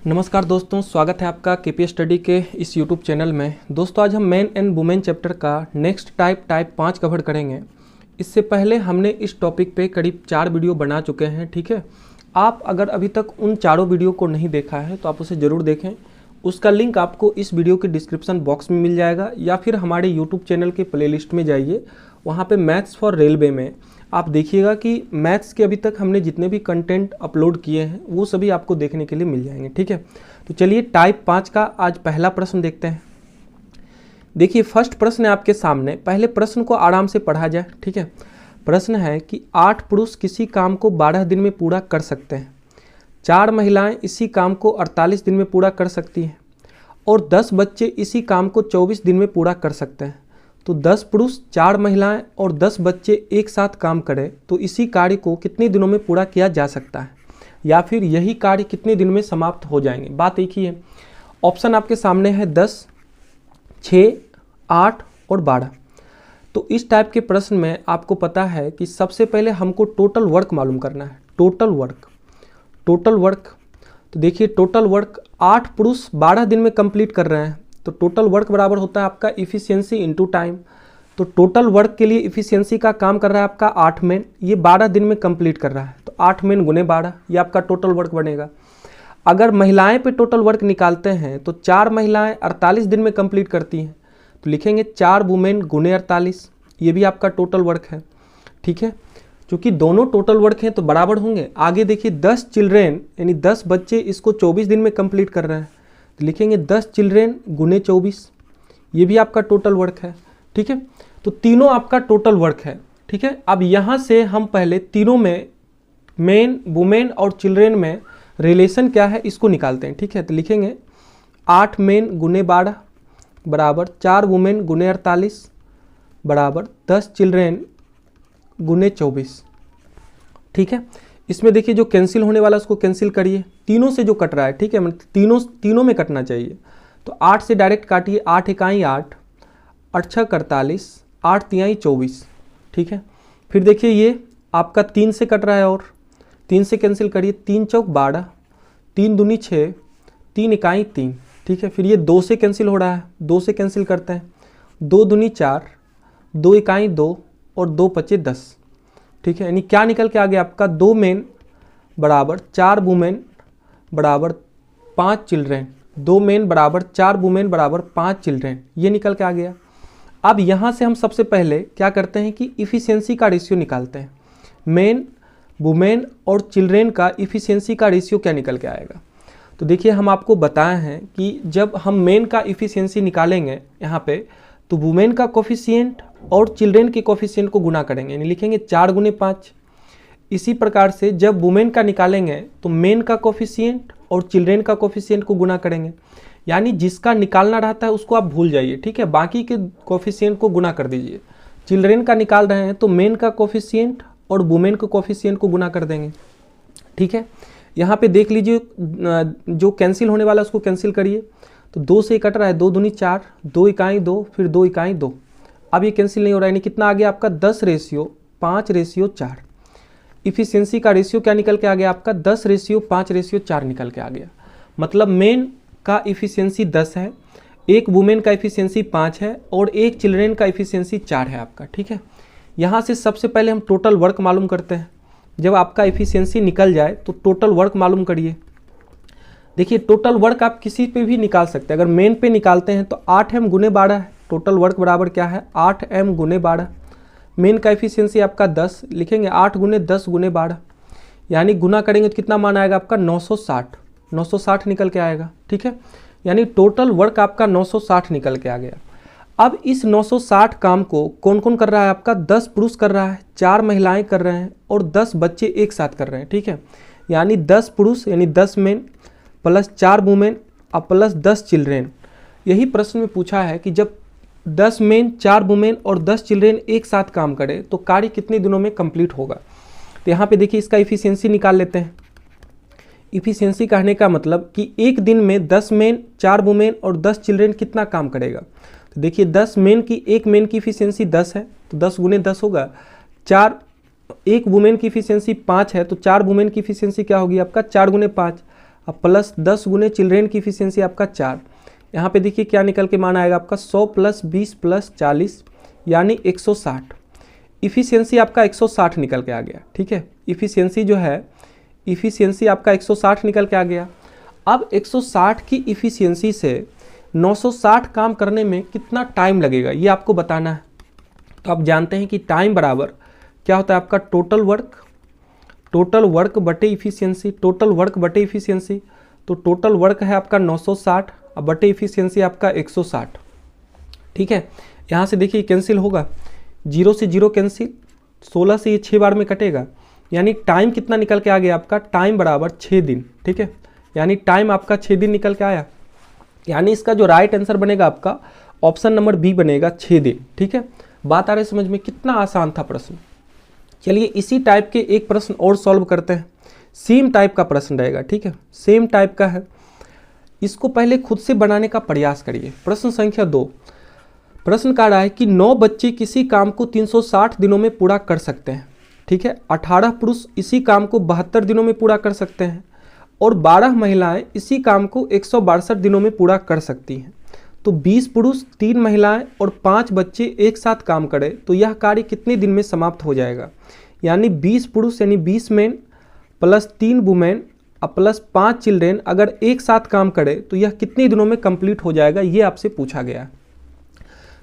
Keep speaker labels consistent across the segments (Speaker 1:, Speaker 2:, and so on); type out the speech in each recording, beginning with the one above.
Speaker 1: नमस्कार दोस्तों, स्वागत है आपका केपी स्टडी के इस यूट्यूब चैनल में। दोस्तों आज हम मैन एंड वुमेन चैप्टर का नेक्स्ट टाइप 5 कवर करेंगे। इससे पहले हमने इस टॉपिक पे करीब 4 वीडियो बना चुके हैं, ठीक है। आप अगर अभी तक उन चारों वीडियो को नहीं देखा है तो आप उसे ज़रूर देखें। उसका लिंक आपको इस वीडियो के डिस्क्रिप्शन बॉक्स में मिल जाएगा या फिर हमारे यूट्यूब चैनल के प्लेलिस्ट में जाइए, वहाँ पर मैथ्स फॉर रेलवे में आप देखिएगा कि मैथ्स के अभी तक हमने जितने भी कंटेंट अपलोड किए हैं वो सभी आपको देखने के लिए मिल जाएंगे, ठीक है। तो चलिए टाइप 5 का आज पहला प्रश्न देखते हैं। देखिए फर्स्ट प्रश्न है आपके सामने। पहले प्रश्न को आराम से पढ़ा जाए, ठीक है। प्रश्न है कि 8 पुरुष किसी काम को 12 दिन में पूरा कर सकते हैं, 4 महिलाएं इसी काम को 48 दिन में पूरा कर सकती हैं और 10 बच्चे इसी काम को 24 दिन में पूरा कर सकते हैं। तो 10 पुरुष, 4 महिलाएं और 10 बच्चे एक साथ काम करें तो इसी कार्य को कितने दिनों में पूरा किया जा सकता है, या फिर यही कार्य कितने दिन में समाप्त हो जाएंगे। बात एक ही है। ऑप्शन आपके सामने है 10, 6, 8 और 12। तो इस टाइप के प्रश्न में आपको पता है कि सबसे पहले हमको टोटल वर्क मालूम करना है। टोटल वर्क तो देखिए टोटल वर्क 8 पुरुष 12 दिन में कंप्लीट कर रहे हैं, तो टोटल वर्क बराबर होता है आपका इफ़िशियंसी इनटू टाइम। तो टोटल वर्क के लिए इफ़िशियंसी का काम कर रहा है आपका 8 मैन, ये 12 दिन में कंप्लीट कर रहा है, तो 8 मैन गुने 12 ये आपका टोटल वर्क बनेगा। अगर महिलाएं पे टोटल वर्क निकालते हैं तो 4 महिलाएं 48 दिन में कंप्लीट करती हैं, तो लिखेंगे 4 वुमेन गुने 48, ये भी आपका टोटल वर्क है, ठीक है। चूँकि दोनों टोटल वर्क हैं तो बराबर होंगे। आगे देखिए 10 चिल्ड्रेन यानी 10 बच्चे इसको 24 दिन में कंप्लीट कर रहे हैं, तो लिखेंगे 10 चिल्ड्रेन गुने 24, ये भी आपका टोटल वर्क है, ठीक है। तो तीनों आपका टोटल वर्क है, ठीक है। अब यहाँ से हम पहले तीनों में मेन, वुमेन और चिल्ड्रेन में रिलेशन क्या है इसको निकालते हैं, ठीक है। तो लिखेंगे 8 मेन गुने 12 बराबर 4 वुमेन गुने 48 बराबर 10 चिल्ड्रेन गुने 24, ठीक है। इसमें देखिए जो कैंसिल होने वाला उसको कैंसिल करिए, तीनों से जो कट रहा है, ठीक है, मतलब तीनों में कटना चाहिए। तो 8 से डायरेक्ट काटिए, 8 इकाई 8, 8 छः 48, 8 तिहाई 24, ठीक है। फिर देखिए ये आपका 3 से कट रहा है और 3 से कैंसिल करिए, 3 चौक 12, 3 दूनी 6, 3 इकाई 3, ठीक है। फिर ये 2 से कैंसिल हो रहा है, 2 से कैंसिल करते हैं, 2 दूनी 4, 2 इकाई 2 और 2 पचे 10, ठीक है। यानी क्या निकल के आ गया आपका 2 मेन बराबर 4 वुमेन बराबर 5 चिल्ड्रेन, 2 मेन बराबर 4 वुमेन बराबर 5 चिल्ड्रेन, ये निकल के आ गया। अब यहाँ से हम सबसे पहले क्या करते हैं कि इफ़िशियंसी का रेशियो निकालते हैं। मेन, वुमेन और चिल्ड्रेन का इफ़िशियंसी का रेशियो क्या निकल के आएगा। तो देखिए हम आपको बताए हैं कि जब हम मेन का इफ़िशियंसी निकालेंगे यहाँ पे, तो वुमेन का कोफिशिएंट और चिल्ड्रेन के कोफिशिएंट को गुना करेंगे, यानी लिखेंगे 4 गुने 5। इसी प्रकार से जब वुमेन का निकालेंगे तो मेन का कोफिशिएंट और चिल्ड्रेन का कोफिशिएंट को गुना करेंगे, यानी जिसका निकालना रहता है उसको आप भूल जाइए, ठीक है, बाकी के कोफिशिएंट को गुना कर दीजिए। चिल्ड्रेन का निकाल रहे हैं तो मेन का कोफिशिएंट और वुमेन का कोफिशिएंट को गुना कर देंगे, ठीक है। यहाँ पे देख लीजिए जो कैंसिल होने वाला उसको कैंसिल करिए, तो 2 से कट रहा है, 2 दूनी 4, 2 इकाई 2, फिर 2 इकाई 2। अब ये कैंसिल नहीं हो रहा है, यानी कितना आ गया आपका 10:5:4। इफ़िशियंसी का रेशियो क्या निकल के आ गया आपका 10:5:4 निकल के आ गया। मतलब मेन का इफ़िशियंसी 10 है, एक वुमेन का इफ़िशियंसी 5 है और एक चिल्ड्रेन का इफ़िशियंसी 4 है आपका, ठीक है। यहाँ से सबसे पहले हम टोटल वर्क मालूम करते हैं। जब आपका इफ़िशियंसी निकल जाए तो टोटल वर्क मालूम करिए। देखिए टोटल वर्क आप किसी पे भी निकाल सकते हैं। अगर मेन पे निकालते हैं तो 8m गुने 12 है, टोटल वर्क बराबर क्या है 8m गुने 12। मेन का एफिशिएंसी आपका 10, लिखेंगे 8 गुने 10 गुने 12, यानी गुना करेंगे तो कितना मान आएगा आपका 960 निकल के आएगा, ठीक है। यानी टोटल वर्क आपका 960 निकल के आ गया। अब इस 960 काम को कौन कौन कर रहा है आपका 10 पुरुष कर रहा है, 4 महिलाएं कर रहे हैं और 10 बच्चे एक साथ कर रहे हैं, ठीक है। यानी 10 पुरुष यानी 10 मेन प्लस 4 वुमेन और प्लस 10 चिल्ड्रेन। यही प्रश्न में पूछा है कि जब 10 मेन, 4 वुमेन और 10 चिल्ड्रेन एक साथ काम करें तो कार्य कितने दिनों में कंप्लीट होगा। तो यहाँ पे देखिए इसका इफ़िशियंसी निकाल लेते हैं। इफ़िशियंसी कहने का मतलब कि एक दिन में 10 मेन, 4 वुमेन और 10 चिल्ड्रेन कितना काम करेगा। तो देखिए 10 मेन की, एक मेन की इफ़िशियंसी 10 है तो 10 गुने 10 होगा। 4, एक वुमेन की इफ़िशियंसी 5 है तो 4 वुमेन की इफ़िशियंसी क्या होगी आपका 4 गुने 5। अब प्लस 10 गुने चिल्ड्रेन की इफिशियंसी आपका 4। यहाँ पे देखिए क्या निकल के मान आएगा आपका 100 + 20 + 40 यानी 160। इफिशियंसी आपका 160 निकल के आ गया। ठीक है, इफिशियंसी जो है इफिशियंसी आपका 160 निकल के आ गया। अब 160 की इफिशियंसी से 960 काम करने में कितना टाइम लगेगा ये आपको बताना है। तो आप जानते हैं कि टाइम बराबर क्या होता है आपका टोटल वर्क बटे इफिशियंसी। तो टोटल वर्क है आपका 960 और बटे इफिशियंसी आपका 160। ठीक है, यहाँ से देखिए कैंसिल होगा, 0 से 0 कैंसिल, 16 से ये 6 बार में कटेगा, यानी टाइम कितना निकल के आ गया आपका, टाइम बराबर 6 दिन। ठीक है, यानी टाइम आपका 6 दिन निकल के आया, यानी इसका जो राइट आंसर बनेगा आपका ऑप्शन नंबर बी बनेगा 6 दिन। ठीक है, बात आ रही समझ में, कितना आसान था प्रश्न। चलिए इसी टाइप के एक प्रश्न और सॉल्व करते हैं, सेम टाइप का प्रश्न रहेगा। ठीक है, सेम टाइप का है, इसको पहले खुद से बनाने का प्रयास करिए। प्रश्न संख्या 2, प्रश्न कह रहा है कि 9 बच्चे किसी काम को 360 दिनों में पूरा कर सकते हैं। ठीक है, 18 पुरुष इसी काम को 72 दिनों में पूरा कर सकते हैं और 12 महिलाएं इसी काम को 162 दिनों में पूरा कर सकती हैं। तो 20 पुरुष, 3 महिलाएं और 5 बच्चे एक साथ काम करें तो यह कार्य कितने दिन में समाप्त हो जाएगा। यानी 20 पुरुष यानी 20 मैन प्लस 3 वुमेन और प्लस 5 चिल्ड्रेन अगर एक साथ काम करे तो यह कितने दिनों में कंप्लीट हो जाएगा, ये आपसे पूछा गया।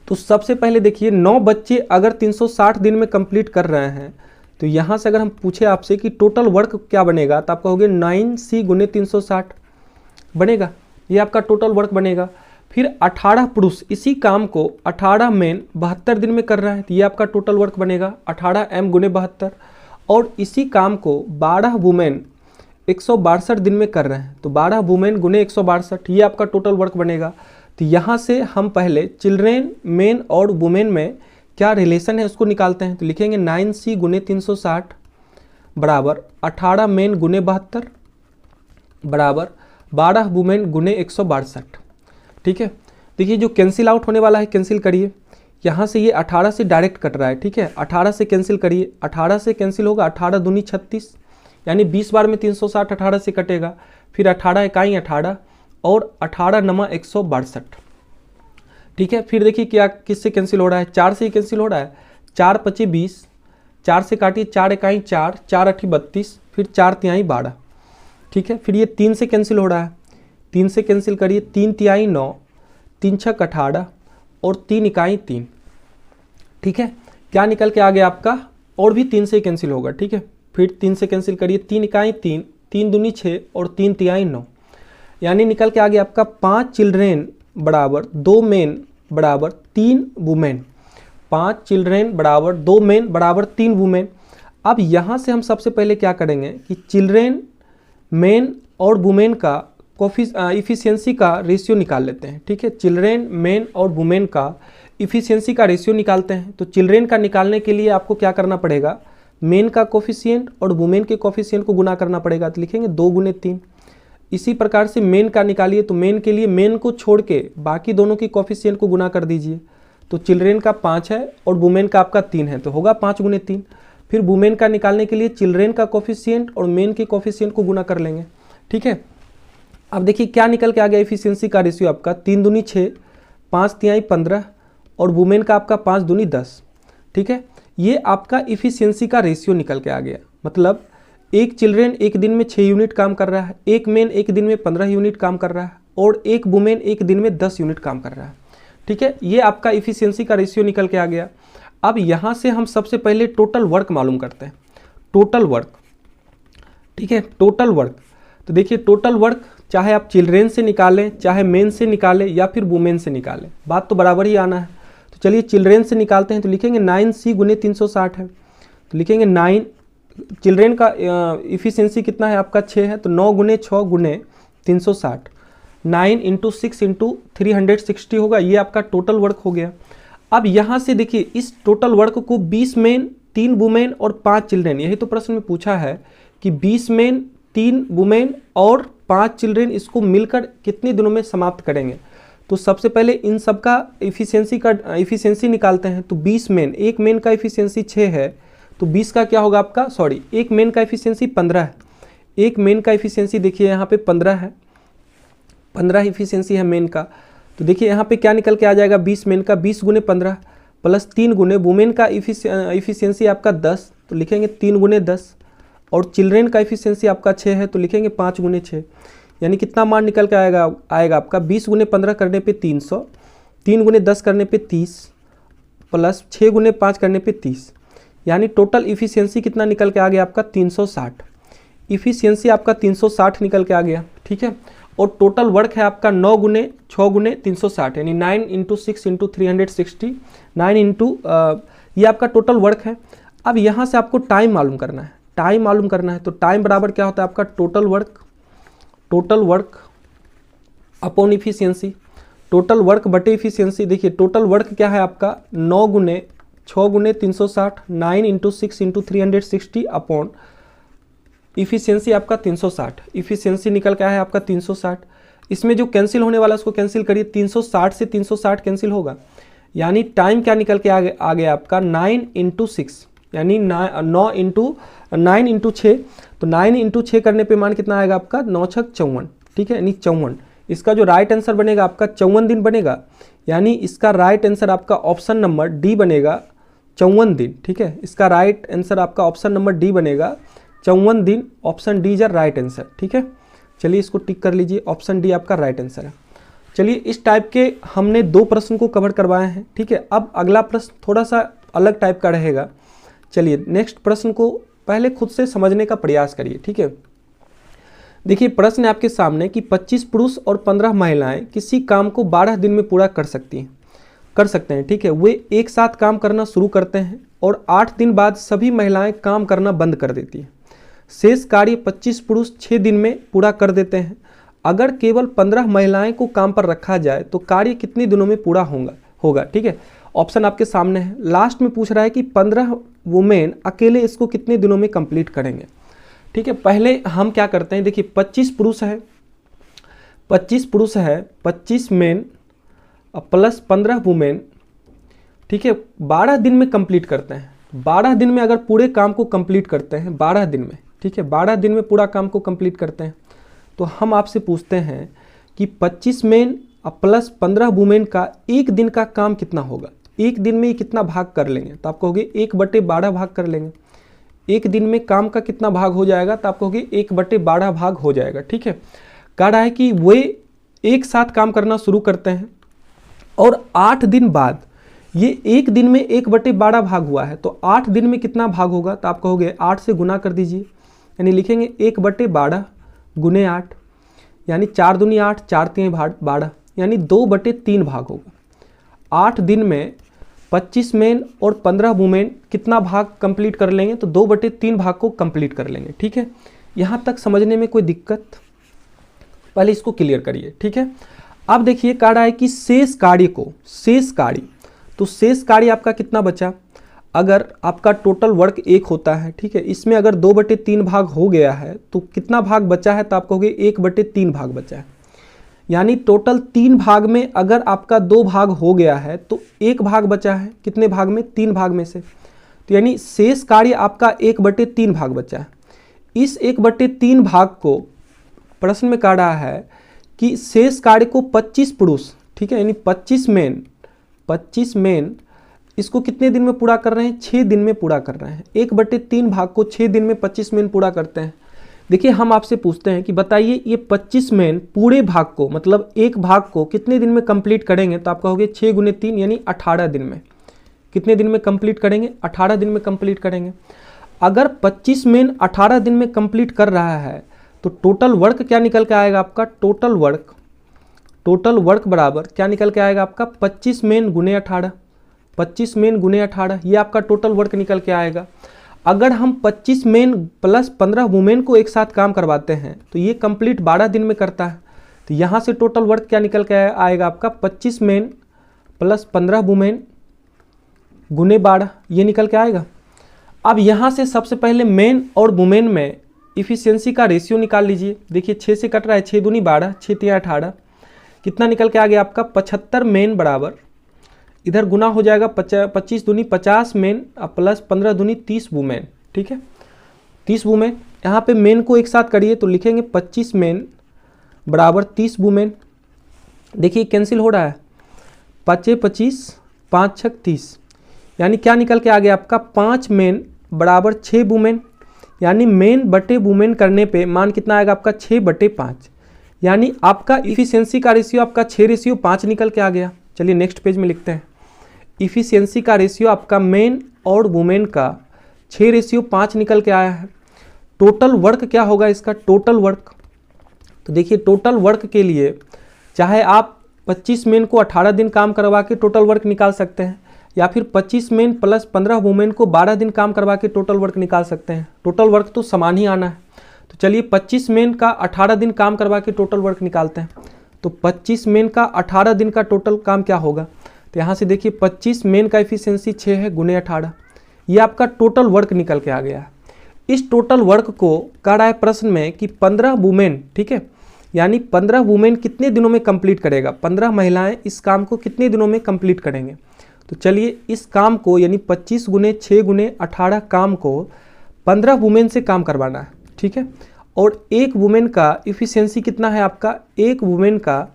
Speaker 1: तो सबसे पहले देखिए 9 बच्चे अगर 360 दिन में कंप्लीट कर रहे हैं तो यहाँ से अगर हम पूछे आपसे कि टोटल वर्क क्या बनेगा तो आप कहोगे 9c गुने 360 बनेगा, ये आपका टोटल वर्क बनेगा। फिर 18 पुरुष इसी काम को 18 मैन 72 दिन में कर रहा है तो ये आपका टोटल वर्क बनेगा 18m गुने 72। और इसी काम को 12 वुमेन 162 दिन में कर रहे हैं तो 12 वुमेन गुने 162, ये आपका टोटल वर्क बनेगा। तो यहाँ से हम पहले चिल्ड्रेन, मेन और वुमेन में क्या रिलेशन है उसको निकालते हैं। तो लिखेंगे 9c गुने 360 बराबर 18 मैन गुने 72 बराबर 12 वुमेन गुने 162। ठीक है, देखिए जो कैंसिल आउट होने वाला है कैंसिल करिए, यहाँ से ये 18 से डायरेक्ट कट रहा है। ठीक है, 18 से कैंसिल करिए, 18 से कैंसिल होगा, 18 दूनी 36 यानी 20 बार में 360 18 से कटेगा, फिर 18 इकाई 18 और 18 नमा 162। ठीक है, फिर देखिए क्या किससे कैंसिल हो रहा है, 4 से ही कैंसिल हो रहा है, 4 पचे 20, 4 से काटिए 4 इकाई 4, 4 अठी 32, फिर 4 तिहाई 12। ठीक है, फिर ये 3 से कैंसिल हो रहा है, 3 से कैंसिल करिए, 3 तिहाई 9, 3 छक 18 और 3 इकाई 3। ठीक है, क्या निकल के आ गया आपका, और भी 3 से कैंसिल होगा। ठीक है, फिर 3 से कैंसिल करिए, 3 इकाई 3, 3 दूनी 6 और 3 तिहाई 9, यानी निकल के आ गया आपका 5 चिल्ड्रेन बराबर 2 मेन बराबर 3 वुमेन। 5 चिल्ड्रेन बराबर 2 मेन बराबर 3 वुमेन। अब यहाँ से हम सबसे पहले क्या करेंगे कि चिल्ड्रेन, मेन और वुमेन का इफिशियंसी का रेशियो निकाल लेते हैं। ठीक है, चिल्ड्रेन, मेन और वुमेन का इफिशियंसी का रेशियो निकालते हैं। तो चिल्ड्रेन का निकालने के लिए आपको क्या करना पड़ेगा, मेन का कोफिशिएंट और वुमेन के कोफिशिएंट को गुना करना पड़ेगा। तो लिखेंगे 2 गुने 3। इसी प्रकार से मेन का निकालिए, तो मेन के लिए मेन को छोड़ के बाकी दोनों की कोफिशिएंट को गुना कर दीजिए। तो चिल्ड्रेन का 5 है और वुमेन का आपका 3 है तो होगा 5 गुने 3। फिर वुमेन का निकालने के लिए चिल्ड्रेन का कोफिशिएंट और मेन के कोफिशिएंट को गुना कर लेंगे। ठीक है, अब देखिए क्या निकल के आ गया इफिशियंसी का रेशियो आपका, 3 दूनी 6, 5 तिहाई 15 और वुमेन का आपका 5 दूनी 10। ठीक है, ये आपका इफिशियंसी का रेशियो निकल के आ गया। मतलब एक चिल्ड्रेन एक दिन में 6 यूनिट काम कर रहा है, एक मेन एक दिन में 15 यूनिट काम कर रहा है और एक वुमेन एक दिन में 10 यूनिट काम कर रहा है। ठीक है, ये आपका इफिशियंसी का रेशियो निकल के आ गया। अब यहाँ से हम सबसे पहले टोटल वर्क मालूम करते हैं, टोटल वर्क। ठीक है, टोटल वर्क, तो देखिए टोटल वर्क चाहे आप चिल्ड्रेन से निकालें, चाहे मेन से निकालें या फिर वुमेन से निकालें, बात तो बराबर ही आना है। तो चलिए चिल्ड्रेन से निकालते हैं, तो लिखेंगे 9c गुने 360 है। तो लिखेंगे 9, चिल्ड्रेन का इफिशियंसी कितना है आपका 6 है तो 9 गुने 6 गुने 360, 9 इंटू 6 इंटू 360 होगा, ये आपका टोटल वर्क हो गया। अब यहाँ से देखिए इस टोटल वर्क को 20 मेन, 3 वुमेन और 5 चिल्ड्रेन, यही तो प्रश्न में पूछा है कि 20 मेन, 3 वुमेन और 5 चिल्ड्रेन इसको मिलकर कितने दिनों में समाप्त करेंगे। तो सबसे पहले इन सब का इफिशियंसी निकालते हैं। तो 20 मेन, एक मेन का इफिशियंसी 6 है तो 20 का क्या होगा आपका, सॉरी एक मेन का इफिशियंसी 15 है, एक मेन का इफिशियंसी देखिए यहाँ पे 15 है, 15 इफिशियंसी है मेन का। तो देखिए यहाँ पे क्या निकल के आ जाएगा, 20 मेन का, 20 गुने 15 प्लस 3 गुने वुमेन का इफिशियंसी आपका 10, तो लिखेंगे 3 गुने 10, और चिल्ड्रेन का इफिशियंसी आपका 6 है, तो लिखेंगे 5 गुने 6। यानी कितना मान निकल के आएगा आपका 20 गुने 15 करने पे 300, 3 गुने 10 करने पे 30, प्लस 6 गुने 5 करने पे 30, यानी टोटल इफिशियंसी कितना निकल के आ गया आपका 360। इफिशियंसी आपका 360 निकल के आ गया, ठीक है। और टोटल वर्क है आपका 9 गुने 6 गुने 360, यानी 9 इंटू 6 इंटू 360, 9 इंटू ये आपका टोटल वर्क है। अब यहाँ से आपको टाइम मालूम करना है, टाइम मालूम करना है। तो टाइम बराबर क्या होता है आपका total work upon efficiency, total work बटे इफिशियंसी। देखिए टोटल वर्क क्या है आपका 9 गुने 6 गुने 360, 9 इंटू 6 इंटू 360 अपॉन इफिशियंसी आपका 360। इफिशियंसी निकल क्या है आपका 360। इसमें जो कैंसिल होने वाला उसको कैंसिल करिए, 360 से 360 कैंसिल होगा, यानी टाइम क्या निकल के आ गया आपका 9 इंटू 6, यानी 9 इंटू 6। तो 9 इंटू 6 करने पे मान कितना आएगा आपका 9 छक 54, ठीक है, यानी 54। इसका जो राइट आंसर बनेगा आपका 54 दिन बनेगा, यानी इसका राइट आंसर आपका ऑप्शन नंबर डी बनेगा 54 दिन, ठीक है। इसका राइट आंसर आपका ऑप्शन नंबर डी बनेगा 54 दिन, option D is right answer, ठीक है। चलिए इसको टिक कर लीजिए, ऑप्शन डी आपका राइट आंसर है। चलिए इस टाइप के हमने 2 प्रश्न को कवर करवाए हैं, ठीक है। अब अगला प्रश्न थोड़ा सा अलग टाइप का रहेगा। चलिए नेक्स्ट प्रश्न को पहले खुद से समझने का प्रयास करिए, ठीक है। देखिए प्रश्न है आपके सामने कि 25 पुरुष और 15 महिलाएं किसी काम को 12 दिन में पूरा कर सकते हैं, ठीक है। वे एक साथ काम करना शुरू करते हैं और 8 दिन बाद सभी महिलाएं काम करना बंद कर देती हैं। शेष कार्य 25 पुरुष 6 दिन में पूरा कर देते हैं। अगर केवल 15 महिलाएं को काम पर रखा जाए तो कार्य कितने दिनों में पूरा होगा, ठीक है। ऑप्शन आपके सामने है। लास्ट में पूछ रहा है कि 15 वुमेन अकेले इसको कितने दिनों में कंप्लीट करेंगे, ठीक है। पहले हम क्या करते हैं, देखिए 25 पुरुष है, 25 मेन प्लस 15 वुमेन, ठीक है, 12 दिन में कंप्लीट करते हैं। 12 दिन में अगर पूरे काम को कंप्लीट करते हैं 12 दिन में, ठीक है, 12 दिन में पूरा काम को कंप्लीट करते हैं, तो हम आपसे पूछते हैं कि 25 मेन प्लस 15 वुमेन का एक दिन का काम कितना होगा, एक दिन में ये कितना भाग कर लेंगे। तो आप कहोगे 1/12 भाग कर लेंगे। एक दिन में काम का कितना भाग हो जाएगा, तो आप कहोगे 1/12 भाग हो जाएगा, ठीक है। कह रहा है कि वे एक साथ काम करना शुरू करते हैं और 8 दिन बाद ये एक दिन में 1/12 भाग हुआ है, तो 8 दिन में कितना भाग होगा, तो आप कहोगे 8 से गुना कर दीजिए, यानी लिखेंगे 1/12 गुने 8, यानी 4 दूनी 8, 4 3 12, यानी 2/3 भाग होगा। 8 दिन में 25 मेन और 15 वुमेन कितना भाग कंप्लीट कर लेंगे, तो 2/3 भाग को कंप्लीट कर लेंगे, ठीक है। यहाँ तक समझने में कोई दिक्कत, पहले इसको क्लियर करिए, ठीक है। अब देखिए कह रहा है कि शेष कार्य आपका कितना बचा। अगर आपका टोटल वर्क 1 होता है, ठीक है, इसमें अगर 2/3 भाग हो गया है तो कितना भाग बचा है, तो आप कहोगे 1/3 भाग बचा है। यानी टोटल 3 भाग में अगर आपका 2 भाग हो गया है तो 1 भाग बचा है, कितने भाग में, 3 भाग में से। तो यानी शेष कार्य आपका 1/3 भाग बचा है। इस 1/3 भाग को प्रश्न में कह रहा है कि शेष कार्य को 25 पुरुष, ठीक है, यानी 25 मेन इसको कितने दिन में पूरा कर रहे हैं, 6 दिन में पूरा कर रहे हैं। 1/3 भाग को 6 दिन में 25 मेन पूरा करते हैं। देखिए हम आपसे पूछते हैं कि बताइए ये 25 मेन पूरे भाग को, मतलब एक भाग को कितने दिन में कंप्लीट करेंगे, तो आप कहोगे 6 गुने 3 यानी 18 दिन में। कितने दिन में कंप्लीट करेंगे, 18 दिन में कंप्लीट करेंगे। अगर 25 मेन 18 दिन में कंप्लीट कर रहा है तो टोटल वर्क क्या निकल के आएगा आपका, टोटल वर्क बराबर क्या निकल के आएगा आपका 25 मेन गुने 18, 25 मेन गुने 18, ये आपका टोटल वर्क निकल के आएगा। अगर हम 25 मेन प्लस 15 वुमेन को एक साथ काम करवाते हैं तो ये कंप्लीट 12 दिन में करता है। तो यहाँ से टोटल वर्क क्या निकल के आएगा आपका 25 मेन प्लस 15 वुमेन गुने 12, ये निकल के आएगा। अब यहाँ से सबसे पहले मेन और वुमेन में इफिशियंसी का रेशियो निकाल लीजिए। देखिए 6 से कट रहा है, 6 दूनी 12, 6 3 18, कितना निकल के आ गया आपका 75 मेन बराबर, इधर गुना हो जाएगा 25 दूनी 50 मेन प्लस 15 दूनी 30 वुमेन, ठीक है, 30 वुमेन। यहाँ पे मेन को एक साथ करिए तो लिखेंगे 25 मेन बराबर 30 वुमेन। देखिए कैंसिल हो रहा है, 5 25 5 6 30, यानी क्या निकल के आ गया आपका 5 मेन बराबर 6 वुमेन। यानी मेन बटे वुमेन करने पे मान कितना आएगा आपका 6/5, यानी आपका इफिशियंसी का रेशियो आपका 6:5 निकल के आ गया। चलिए नेक्स्ट पेज में लिखते हैं। इफिशियंसी का रेशियो आपका मेन और वुमेन का 6:5 निकल के आया है। टोटल वर्क क्या होगा इसका, टोटल वर्क, तो देखिए टोटल वर्क के लिए चाहे आप 25 मेन को 18 दिन काम करवा के टोटल वर्क निकाल सकते हैं, या फिर 25 मेन प्लस 15 वुमेन को 12 दिन काम करवा के टोटल वर्क निकाल सकते हैं। टोटल वर्क तो समान ही आना है। तो चलिए 25 मेन का 18 दिन काम करवा के टोटल वर्क निकालते हैं। तो 25 मेन का 18 दिन का टोटल काम क्या होगा, तो यहाँ से देखिए 25 मेन का एफिशिएंसी 6 है गुने 18, ये आपका टोटल वर्क निकल के आ गया है। इस टोटल वर्क को कह रहा है प्रश्न में कि 15 वुमेन, ठीक है, यानी 15 वुमेन कितने दिनों में कंप्लीट करेगा, 15 महिलाएं इस काम को कितने दिनों में कंप्लीट करेंगे। तो चलिए इस काम को यानी 25 गुने 6 गुने 18 काम को 15 वुमेन से काम करवाना है, ठीक है। और एक वुमेन का इफिशियंसी कितना है आपका, एक वुमेन का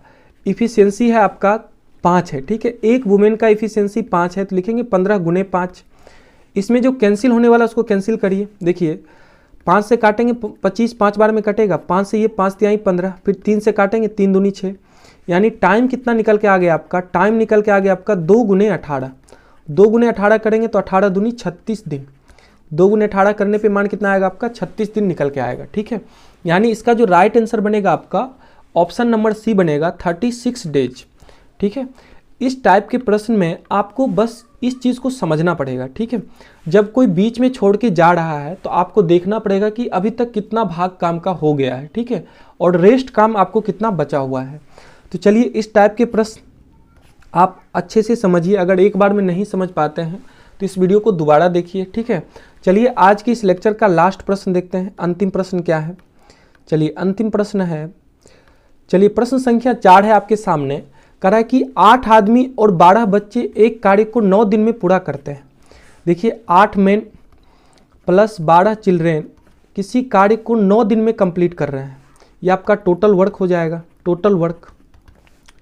Speaker 1: इफिशियंसी है आपका 5 है, ठीक है। एक वुमेन का इफिशियंसी 5 है तो लिखेंगे 15 गुने 5। इसमें जो कैंसिल होने वाला उसको कैंसिल करिए। देखिए 5 से काटेंगे 25, 5 बार में कटेगा, 5 से ये 5 तिहाई 15, फिर 3 से काटेंगे 3 दूनी 6, यानी टाइम कितना निकल के आ गया आपका, टाइम निकल के आ गया आपका 2 गुने 18। 2 गुने 18 करेंगे तो 18 दूनी 36 दिन। 2 गुने 18 करने पे मान कितना आएगा आपका 36 दिन निकल के आएगा, ठीक है। यानी इसका जो राइट आंसर बनेगा आपका ऑप्शन नंबर सी बनेगा 36 डेज, ठीक है। इस टाइप के प्रश्न में आपको बस इस चीज़ को समझना पड़ेगा, ठीक है। जब कोई बीच में छोड़ के जा रहा है तो आपको देखना पड़ेगा कि अभी तक कितना भाग काम का हो गया है, ठीक है, और रेस्ट काम आपको कितना बचा हुआ है। तो चलिए इस टाइप के प्रश्न आप अच्छे से समझिए। अगर एक बार में नहीं समझ पाते हैं तो इस वीडियो को दोबारा देखिए, ठीक है। चलिए आज के इस लेक्चर का लास्ट प्रश्न देखते हैं, अंतिम प्रश्न क्या है। चलिए अंतिम प्रश्न है, चलिए प्रश्न संख्या 4 है आपके सामने। कह रहा है कि 8 आदमी और 12 बच्चे एक कार्य को 9 दिन में पूरा करते हैं। देखिए 8 मेन प्लस 12 चिल्ड्रेन किसी कार्य को 9 दिन में कंप्लीट कर रहे हैं। ये आपका टोटल वर्क हो जाएगा, टोटल वर्क,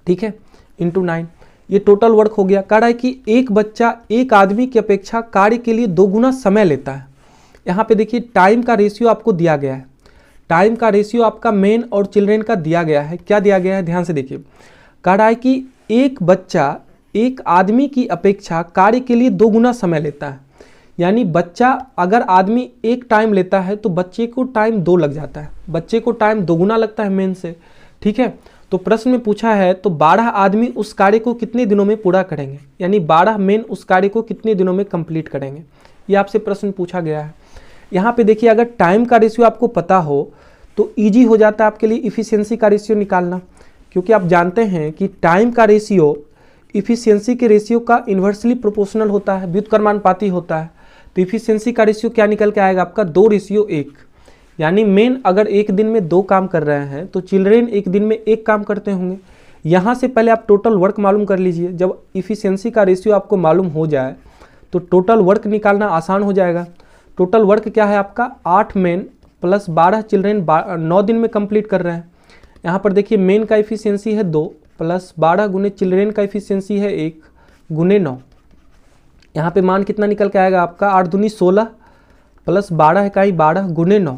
Speaker 1: ठीक है, इंटू 9, ये टोटल वर्क हो गया। कह रहा है कि एक बच्चा एक आदमी की अपेक्षा कार्य के लिए 2 गुना समय लेता है। यहाँ पे देखिए टाइम का रेशियो आपको दिया गया है, टाइम का रेशियो आपका मेन और चिल्ड्रेन का दिया गया है। क्या दिया गया है, ध्यान से देखिए। कह रहा है कि एक बच्चा एक आदमी की अपेक्षा कार्य के लिए 2 गुना समय लेता है, यानी बच्चा अगर आदमी एक टाइम लेता है तो बच्चे को टाइम 2 लग जाता है, बच्चे को टाइम 2 गुना लगता है मेन से, ठीक है। तो प्रश्न में पूछा है तो 12 आदमी उस कार्य को कितने दिनों में पूरा करेंगे, यानी 12 मेन उस कार्य को कितने दिनों में कंप्लीट करेंगे, ये आपसे प्रश्न पूछा गया है। यहाँ पे देखिए अगर टाइम का रेशियो आपको पता हो तो ईजी हो जाता है आपके लिए इफिशियंसी का रेशियो निकालना, क्योंकि आप जानते हैं कि टाइम का रेशियो इफिशियंसी के रेशियो का इन्वर्सली प्रोपोर्शनल होता है, व्युत्क्रमानुपाती होता है। तो इफिशियंसी का रेशियो क्या निकल के आएगा आपका 2:1, यानी मेन अगर एक दिन में 2 काम कर रहे हैं तो चिल्ड्रेन एक दिन में 1 काम करते होंगे। यहाँ से पहले आप टोटल वर्क मालूम कर लीजिए। जब इफिशियंसी का रेशियो आपको मालूम हो जाए तो टोटल वर्क निकालना आसान हो जाएगा। टोटल वर्क क्या है आपका 8 मेन प्लस 12 चिल्ड्रेन 9 दिन में कंप्लीट कर रहे हैं। यहाँ पर देखिए मेन का इफिशियंसी है 2 प्लस 12 गुने चिल्ड्रेन का इफिशियंसी है 1 गुने 9। यहाँ पे मान कितना निकल के आएगा आपका 8 दूनी 16 प्लस 12 इकाई 12 गुने 9।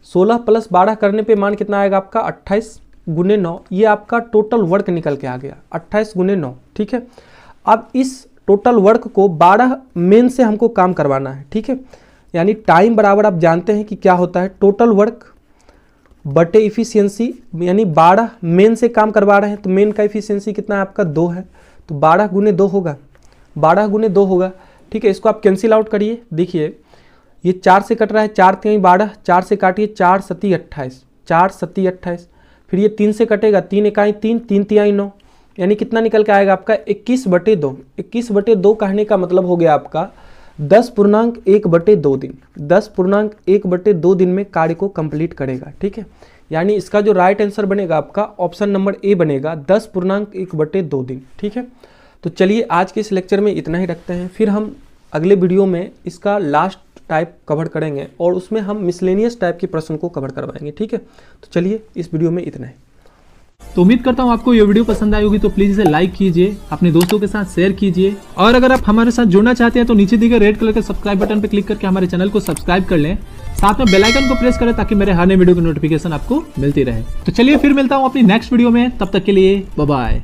Speaker 1: 16 प्लस 12 करने पे मान कितना आएगा आपका 28 गुने 9। ये आपका टोटल वर्क निकल के आ गया 28 गुने 9, ठीक है। अब इस टोटल वर्क को 12 मेन से हमको काम करवाना है, ठीक है। यानी टाइम बराबर आप जानते हैं कि क्या होता है, टोटल वर्क बटे इफिशियंसी, यानी 12 मेन से काम करवा रहे हैं तो मेन का इफिशियंसी कितना है आपका 2 है, तो 12 गुने 2 होगा, 12 गुने 2 होगा, ठीक है। इसको आप कैंसिल आउट करिए। देखिए ये 4 से कट रहा है, 4 3 12, 4 से काटिए 4 7 28, 4 7 28, फिर ये 3 से कटेगा 3 इकाई 3, 3 तिहाई 9, यानी कितना निकल के आएगा आपका 21/2। 21/2 कहने का मतलब हो गया आपका 10.1/2 दिन, 10.1/2 दिन में कार्य को कंप्लीट करेगा, ठीक है। यानी इसका जो राइट आंसर बनेगा आपका ऑप्शन नंबर ए बनेगा 10.1/2 दिन, ठीक है। तो चलिए आज के इस लेक्चर में इतना ही रखते हैं, फिर हम अगले वीडियो में इसका लास्ट टाइप कवर करेंगे और उसमें हम मिसलेनियस टाइप के प्रश्न को कवर करवाएंगे। ठीक है, तो चलिए इस वीडियो में इतना है।
Speaker 2: तो उम्मीद करता हूँ आपको ये वीडियो पसंद आई होगी, तो प्लीज इसे लाइक कीजिए, अपने दोस्तों के साथ शेयर कीजिए, और अगर आप हमारे साथ जुड़ना चाहते हैं तो नीचे दिए गए रेड कलर के सब्सक्राइब बटन पर क्लिक करके हमारे चैनल को सब्सक्राइब कर लें, साथ में बेल आइकन को प्रेस करें ताकि मेरे हर नए वीडियो की नोटिफिकेशन आपको मिलती रहे। तो चलिए फिर मिलता हूँ अपनी नेक्स्ट वीडियो में, तब तक के लिए बाय बाय।